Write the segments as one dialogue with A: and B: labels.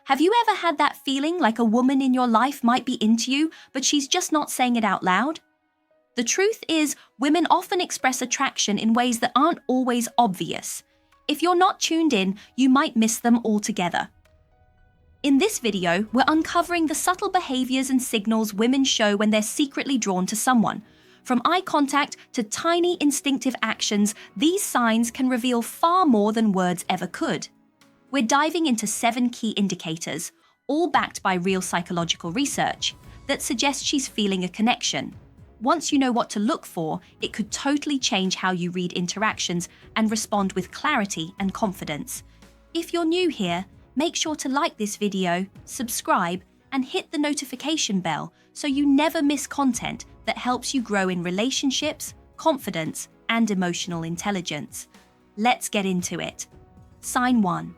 A: Have you ever had that feeling like a woman in your life might be into you, but she's just not saying it out loud? The truth is, women often express attraction in ways that aren't always obvious. If you're not tuned in, you might miss them altogether. In this video, we're uncovering the subtle behaviors and signals women show when they're secretly drawn to someone. From eye contact to tiny instinctive actions, these signs can reveal far more than words ever could. We're diving into 7 key indicators, all backed by real psychological research, that suggest she's feeling a connection. Once you know what to look for, it could totally change how you read interactions and respond with clarity and confidence. If you're new here, make sure to like this video, subscribe, and hit the notification bell so you never miss content that helps you grow in relationships, confidence, and emotional intelligence. Let's get into it. Sign 1.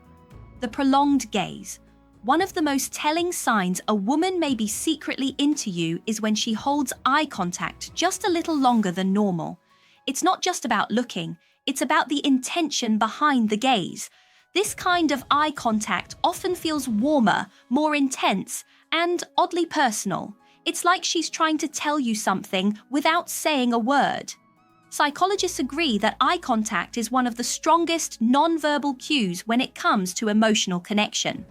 A: The prolonged gaze. One of the most telling signs a woman may be secretly into you is when she holds eye contact just a little longer than normal. It's not just about looking, it's about the intention behind the gaze. This kind of eye contact often feels warmer, more intense, and oddly personal. It's like she's trying to tell you something without saying a word. Psychologists agree that eye contact is one of the strongest non-verbal cues when it comes to emotional connection.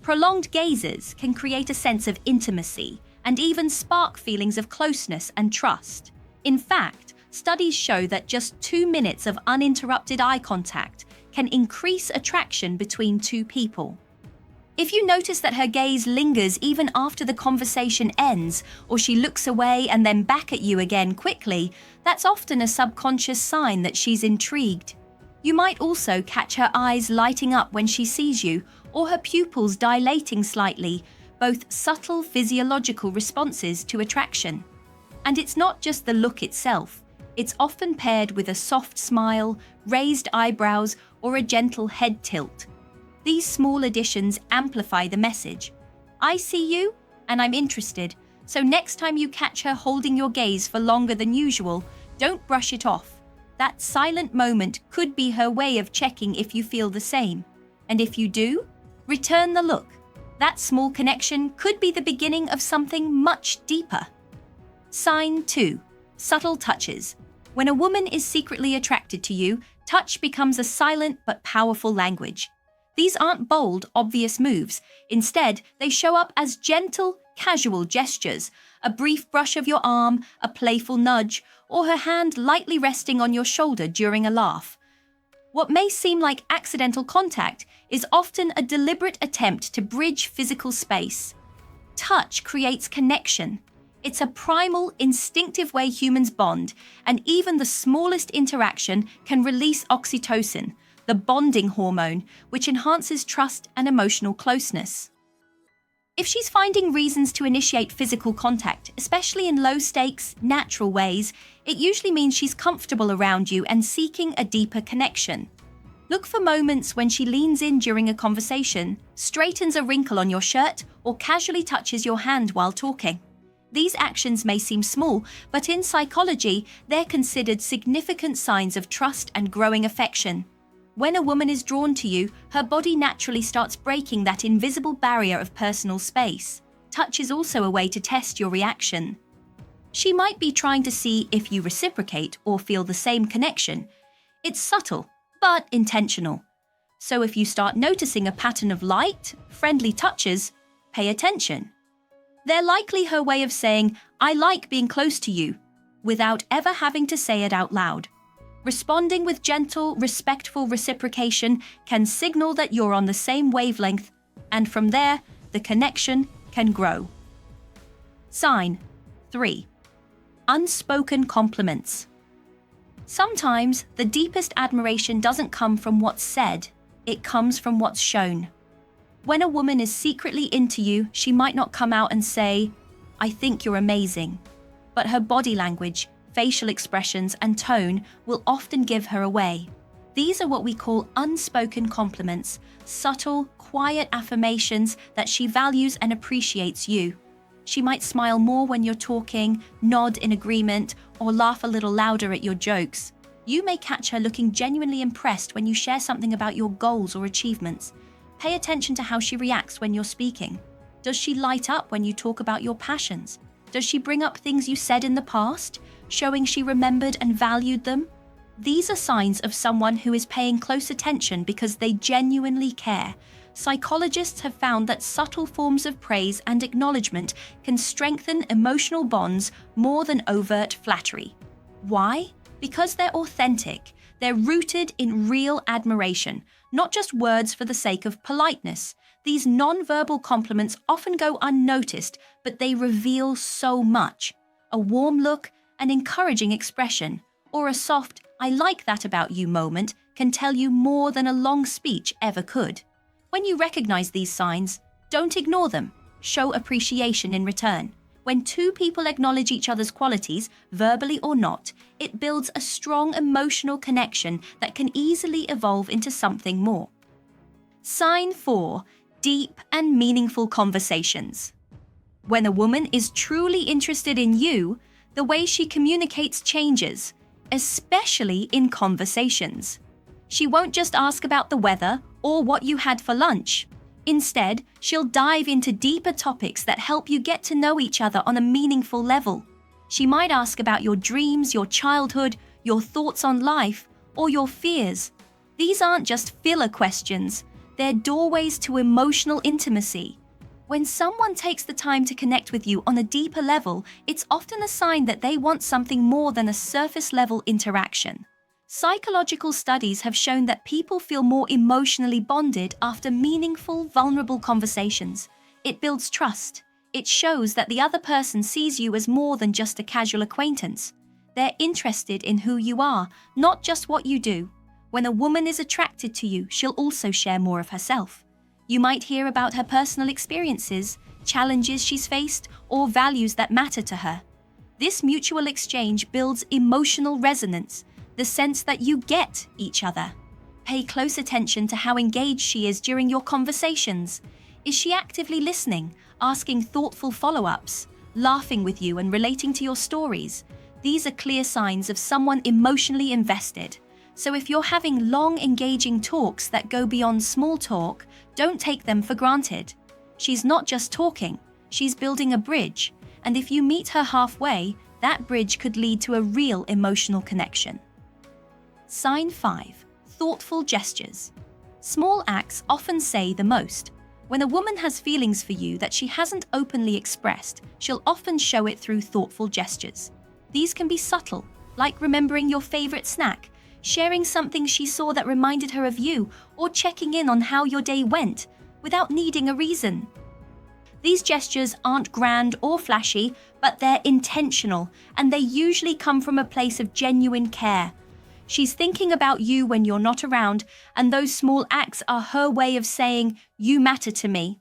A: Prolonged gazes can create a sense of intimacy and even spark feelings of closeness and trust. In fact, studies show that just 2 minutes of uninterrupted eye contact can increase attraction between two people. If you notice that her gaze lingers even after the conversation ends, or she looks away and then back at you again quickly, that's often a subconscious sign that she's intrigued. You might also catch her eyes lighting up when she sees you, or her pupils dilating slightly, both subtle physiological responses to attraction. And it's not just the look itself. It's often paired with a soft smile, raised eyebrows, or a gentle head tilt. These small additions amplify the message. I see you, and I'm interested, so next time you catch her holding your gaze for longer than usual, don't brush it off. That silent moment could be her way of checking if you feel the same. And if you do, return the look. That small connection could be the beginning of something much deeper. Sign 2. Subtle touches. When a woman is secretly attracted to you, touch becomes a silent but powerful language. These aren't bold, obvious moves. Instead, they show up as gentle, casual gestures, a brief brush of your arm, a playful nudge, or her hand lightly resting on your shoulder during a laugh. What may seem like accidental contact is often a deliberate attempt to bridge physical space. Touch creates connection. It's a primal, instinctive way humans bond, and even the smallest interaction can release oxytocin, the bonding hormone, which enhances trust and emotional closeness. If she's finding reasons to initiate physical contact, especially in low-stakes, natural ways, it usually means she's comfortable around you and seeking a deeper connection. Look for moments when she leans in during a conversation, straightens a wrinkle on your shirt, or casually touches your hand while talking. These actions may seem small, but in psychology, they're considered significant signs of trust and growing affection. When a woman is drawn to you, her body naturally starts breaking that invisible barrier of personal space. Touch is also a way to test your reaction. She might be trying to see if you reciprocate or feel the same connection. It's subtle, but intentional. So if you start noticing a pattern of light, friendly touches, pay attention. They're likely her way of saying, "I like being close to you," without ever having to say it out loud. Responding with gentle, respectful reciprocation can signal that you're on the same wavelength, and from there, the connection can grow. Sign 3. Unspoken compliments. Sometimes, the deepest admiration doesn't come from what's said, it comes from what's shown. When a woman is secretly into you, she might not come out and say, "I think you're amazing," but her body language, facial expressions, and tone will often give her away. These are what we call unspoken compliments, subtle, quiet affirmations that she values and appreciates you. She might smile more when you're talking, nod in agreement, or laugh a little louder at your jokes. You may catch her looking genuinely impressed when you share something about your goals or achievements. Pay attention to how she reacts when you're speaking. Does she light up when you talk about your passions? Does she bring up things you said in the past, showing she remembered and valued them? These are signs of someone who is paying close attention because they genuinely care. Psychologists have found that subtle forms of praise and acknowledgement can strengthen emotional bonds more than overt flattery. Why? Because they're authentic. They're rooted in real admiration, not just words for the sake of politeness. These non-verbal compliments often go unnoticed, but they reveal so much. A warm look, an encouraging expression, or a soft, "I like that about you" moment can tell you more than a long speech ever could. When you recognize these signs, don't ignore them. Show appreciation in return. When two people acknowledge each other's qualities, verbally or not, it builds a strong emotional connection that can easily evolve into something more. Sign 4. Deep and meaningful conversations. When a woman is truly interested in you, the way she communicates changes, especially in conversations. She won't just ask about the weather or what you had for lunch. Instead, she'll dive into deeper topics that help you get to know each other on a meaningful level. She might ask about your dreams, your childhood, your thoughts on life, or your fears. These aren't just filler questions. They're doorways to emotional intimacy. When someone takes the time to connect with you on a deeper level, it's often a sign that they want something more than a surface-level interaction. Psychological studies have shown that people feel more emotionally bonded after meaningful, vulnerable conversations. It builds trust. It shows that the other person sees you as more than just a casual acquaintance. They're interested in who you are, not just what you do. When a woman is attracted to you, she'll also share more of herself. You might hear about her personal experiences, challenges she's faced, or values that matter to her. This mutual exchange builds emotional resonance, the sense that you get each other. Pay close attention to how engaged she is during your conversations. Is she actively listening, asking thoughtful follow-ups, laughing with you and relating to your stories? These are clear signs of someone emotionally invested. So if you're having long, engaging talks that go beyond small talk, don't take them for granted. She's not just talking, she's building a bridge. And if you meet her halfway, that bridge could lead to a real emotional connection. Sign 5. Thoughtful gestures. Small acts often say the most. When a woman has feelings for you that she hasn't openly expressed, she'll often show it through thoughtful gestures. These can be subtle, like remembering your favorite snack, sharing something she saw that reminded her of you, or checking in on how your day went, without needing a reason. These gestures aren't grand or flashy, but they're intentional, and they usually come from a place of genuine care. She's thinking about you when you're not around, and those small acts are her way of saying, "You matter to me."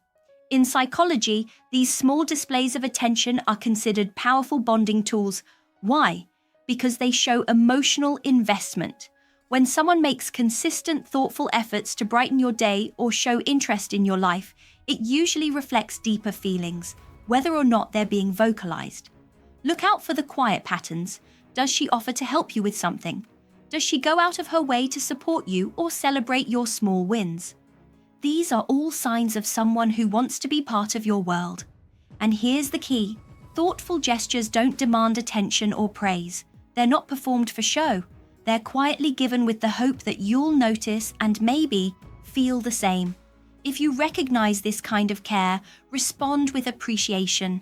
A: In psychology, these small displays of attention are considered powerful bonding tools. Why? Because they show emotional investment. When someone makes consistent, thoughtful efforts to brighten your day or show interest in your life, it usually reflects deeper feelings, whether or not they're being vocalized. Look out for the quiet patterns. Does she offer to help you with something? Does she go out of her way to support you or celebrate your small wins? These are all signs of someone who wants to be part of your world. And here's the key. Thoughtful gestures don't demand attention or praise. They're not performed for show. They're quietly given with the hope that you'll notice and maybe feel the same. If you recognize this kind of care, respond with appreciation.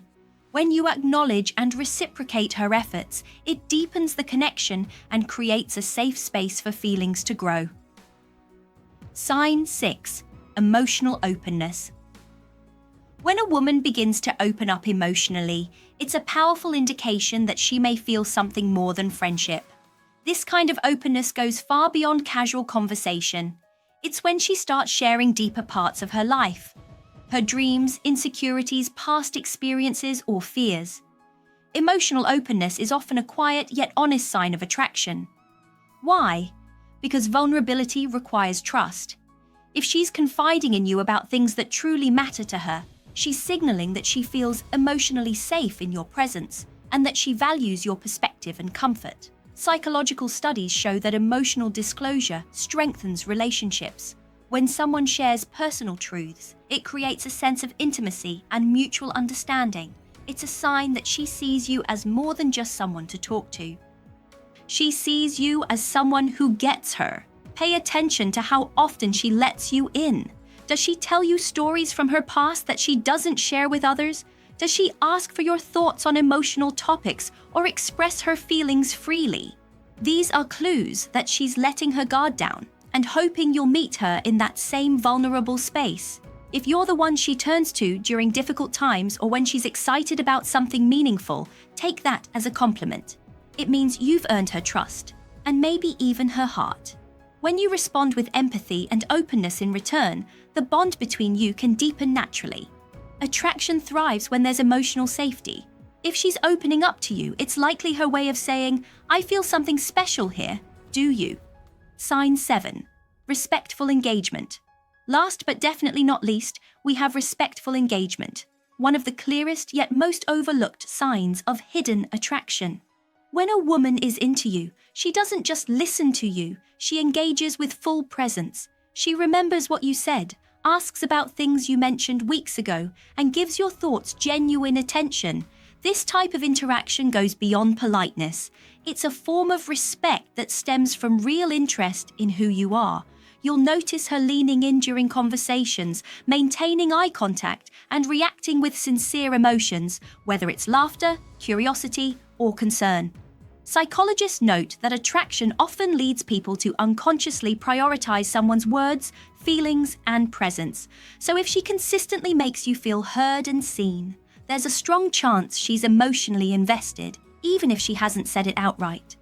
A: When you acknowledge and reciprocate her efforts, it deepens the connection and creates a safe space for feelings to grow. Sign 6. Emotional openness. When a woman begins to open up emotionally, it's a powerful indication that she may feel something more than friendship. This kind of openness goes far beyond casual conversation. It's when she starts sharing deeper parts of her life. Her dreams, insecurities, past experiences, or fears. Emotional openness is often a quiet yet honest sign of attraction. Why? Because vulnerability requires trust. If she's confiding in you about things that truly matter to her, she's signaling that she feels emotionally safe in your presence and that she values your perspective and comfort. Psychological studies show that emotional disclosure strengthens relationships. When someone shares personal truths, it creates a sense of intimacy and mutual understanding. It's a sign that she sees you as more than just someone to talk to. She sees you as someone who gets her. Pay attention to how often she lets you in. Does she tell you stories from her past that she doesn't share with others? Does she ask for your thoughts on emotional topics or express her feelings freely? These are clues that she's letting her guard down and hoping you'll meet her in that same vulnerable space. If you're the one she turns to during difficult times or when she's excited about something meaningful, take that as a compliment. It means you've earned her trust, and maybe even her heart. When you respond with empathy and openness in return, the bond between you can deepen naturally. Attraction thrives when there's emotional safety. If she's opening up to you, it's likely her way of saying, "I feel something special here, do you?" Sign 7. Respectful engagement. Last but definitely not least, we have respectful engagement, one of the clearest yet most overlooked signs of hidden attraction. When a woman is into you, she doesn't just listen to you, she engages with full presence. She remembers what you said, asks about things you mentioned weeks ago, and gives your thoughts genuine attention. This type of interaction goes beyond politeness. It's a form of respect that stems from real interest in who you are. You'll notice her leaning in during conversations, maintaining eye contact, and reacting with sincere emotions, whether it's laughter, curiosity, or concern. Psychologists note that attraction often leads people to unconsciously prioritize someone's words, feelings, and presence. So if she consistently makes you feel heard and seen, there's a strong chance she's emotionally invested, even if she hasn't said it outright.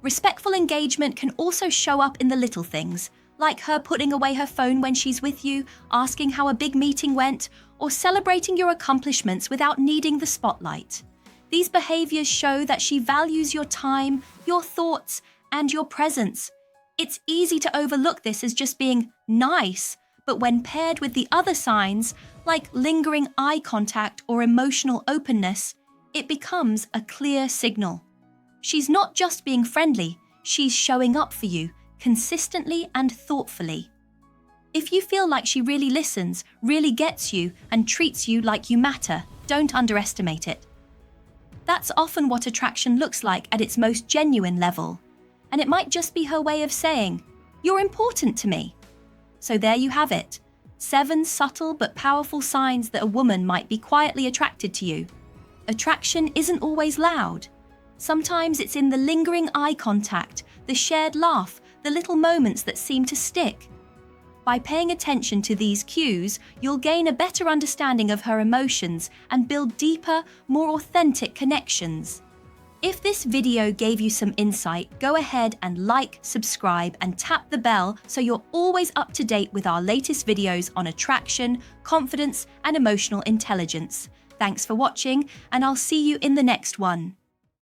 A: Respectful engagement can also show up in the little things, like her putting away her phone when she's with you, asking how a big meeting went, or celebrating your accomplishments without needing the spotlight. These behaviors show that she values your time, your thoughts, and your presence. It's easy to overlook this as just being nice, but when paired with the other signs, like lingering eye contact or emotional openness, it becomes a clear signal. She's not just being friendly, she's showing up for you, consistently and thoughtfully. If you feel like she really listens, really gets you, and treats you like you matter, don't underestimate it. That's often what attraction looks like at its most genuine level. And it might just be her way of saying, "You're important to me." So there you have it. 7 subtle but powerful signs that a woman might be quietly attracted to you. Attraction isn't always loud. Sometimes it's in the lingering eye contact, the shared laugh, the little moments that seem to stick. By paying attention to these cues, you'll gain a better understanding of her emotions and build deeper, more authentic connections. If this video gave you some insight, go ahead and like, subscribe, and tap the bell so you're always up to date with our latest videos on attraction, confidence, and emotional intelligence. Thanks for watching, and I'll see you in the next one.